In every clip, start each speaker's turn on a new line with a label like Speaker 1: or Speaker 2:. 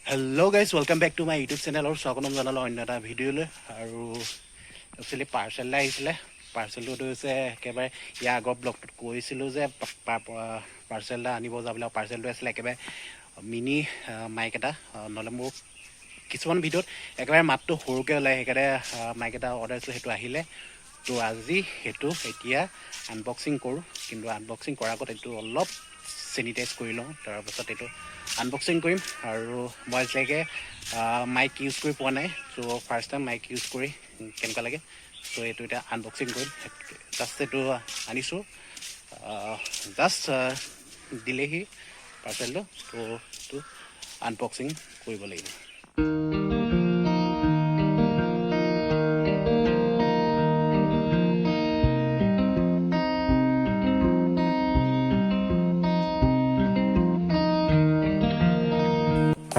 Speaker 1: Hello guys, welcome back to my YouTube channel और स्वागतम जनालो अन्य এটা ভিডিওলৈ আৰু একচুয়ালি পাৰ্সেল আহিছিলে পাৰ্সেলটো হৈছে একেবাৰে ইয়া আগৰ ব্লগটোত কৈছিলো যে পাৰ্সেলটা আনিব যাবলৈ পাৰ্সেলটো আছিল একেবাৰে মিনি মাইক এটা নলে মোৰ কিছুমান ভিডিওত একেবাৰে মাতটো সৰুকৈ ওলাই সেইকাৰণে মাইক এটা অৰ্ডাৰ আছিল সেইটো আহিলে তো আজি হেতু এতিয়া আনবক্সিং কৰো কিন্তু আনবক্সিং কৰাৰ আগত এইটো অলপ sanitize কৰি লওঁ তাৰ পাছত এইটো আনবক্সিং কৰিম আৰু মই যেকে মাইক ইউজ কৰি পোৱা নাই so first time mike use কৰি কেনেকুৱা লাগে সো এইটো এটা আনবক্সিং কৰিম জাস্ট এইটো আনিছো জাস্ট দিলেহি পাৰ্সেলটো তো এইটো আনবক্সিং কৰিব লাগিব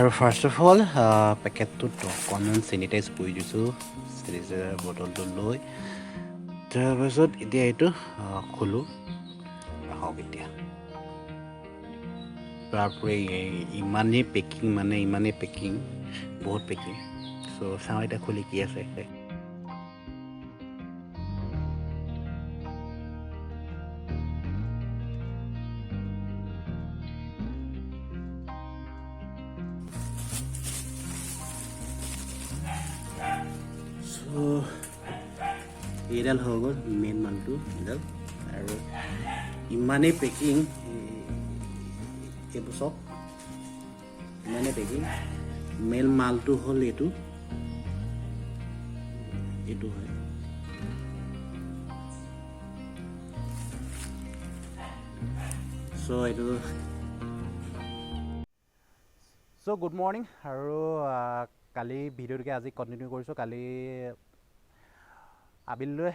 Speaker 1: আৰু ফাৰ্স্ট অফ অল পেকেটটো অকণমান চেনিটাইজ কৰি দিছোঁ চেনিটাইজাৰ বটলটো লৈ তাৰপাছত এতিয়া এইটো খোলোঁ আহক এতিয়া তাৰপৰা ইমানেই পেকিং বহুত পেকিং চ' চাওঁ এতিয়া খুলি কি আছে এইডাল হৈ গ'ল মেইন মালটো এইডাল আৰু ইমানেই পেকিং এইবোৰ চব ইমানেই পেকিং মেইন মালটো হ'ল এইটো হয় চ' গুড মৰ্ণিং আৰু কালি ভিডিঅ'টোকে আজি কণ্টিনিউ কৰিছোঁ কালি আবিললৈ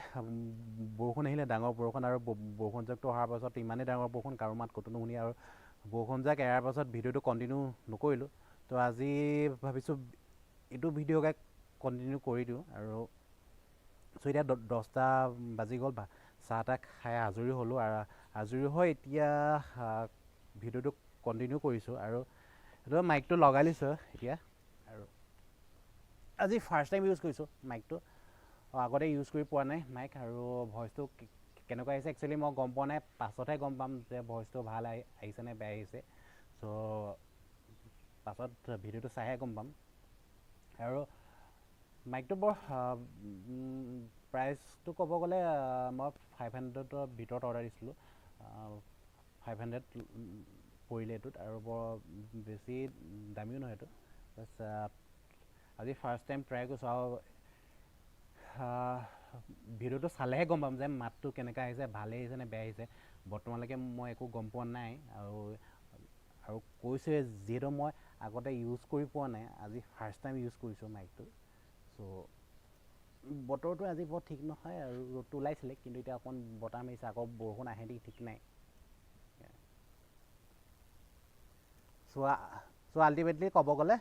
Speaker 1: বৰষুণ আহিলে ডাঙৰ বৰষুণ আৰু বৰষুণজাকটো অহাৰ পাছত ইমানেই ডাঙৰ বৰষুণ কাৰো মাত ক'তো নুশুনি আৰু বৰষুণজাক এৰাৰ পাছত ভিডিঅ'টো কণ্টিনিউ নকৰিলোঁ তো আজি ভাবিছোঁ এইটো ভিডিঅ'কে কণ্টিনিউ কৰি দিওঁ আৰু চ' এতিয়া 10টা বাজি গ'ল চাহ তাহ খাই আজৰি হ'লোঁ আৰু আজৰি হৈ এতিয়া ভিডিঅ'টো কণ্টিনিউ কৰিছোঁ আৰু সেইটো মাইকটো লগাই লৈছোঁ এতিয়া আৰু আজি ফাৰ্ষ্ট টাইম ইউজ কৰিছোঁ মাইকটো আগতে ইউজ কৰি পোৱা নাই মাইক আৰু ভইচটো কেনেকুৱা আহিছে একচুৱেলি মই গম পোৱা নাই পাছতহে গম পাম যে ভইচটো ভাল আহিছে নে বেয়া আহিছে চ' পাছত ভিডিঅ'টো চাইহে গম পাম আৰু মাইকটো বৰ প্ৰাইচটো ক'ব গ'লে মই 500ৰ ভিতৰত অৰ্ডাৰ দিছিলোঁ 500 পৰিলে এইটোত আৰু বৰ বেছি দামীও নহয় এইটো বাছ আজি ফাৰ্ষ্ট টাইম ট্ৰাই কৰিছোঁ আৰু ভিডিঅ'টো চালেহে গম পাম যে মাতটো কেনেকৈ আহিছে ভালেই আহিছে নে বেয়া আহিছে বৰ্তমানলৈকে মই একো গম পোৱা নাই আৰু কৈছোঁৱে যিহেতু মই আগতে ইউজ কৰি পোৱা নাই আজি ফাৰ্ষ্ট টাইম ইউজ কৰিছোঁ মাইকটো চ' বতৰটো আজি বৰ ঠিক নহয় আৰু ৰ'দটো ওলাইছিলে কিন্তু এতিয়া অকণ বতাহ মাৰিছে আকৌ বৰষুণ আহে নেকি ঠিক নাই চ' আল্টিমেটলি ক'ব গ'লে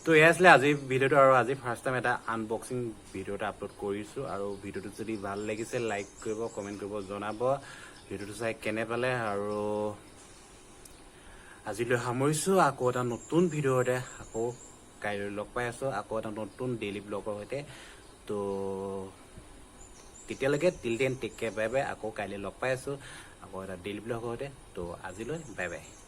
Speaker 1: তো এয়া আছিলে আজি ভিডিঅ'টো আৰু আজি ফাৰ্ষ্ট টাইম এটা আনবক্সিং ভিডিঅ' এটা আপলোড কৰিছোঁ আৰু ভিডিঅ'টো যদি ভাল লাগিছে লাইক কৰিব কমেণ্ট কৰিব জনাব ভিডিঅ'টো চাই কেনে পালে আৰু আজিলৈ সামৰিছোঁ আকৌ এটা নতুন ভিডিঅ'তে আকৌ কাইলৈ লগ পাই আছোঁ আকৌ এটা নতুন ডেইলি ব্লগৰ সৈতে তো তেতিয়ালৈকে till then take care bye bye আকৌ কাইলৈ লগ পাই আছোঁ আকৌ এটা ডেইলি ব্লগৰ সৈতে তো আজিলৈ বাই বাই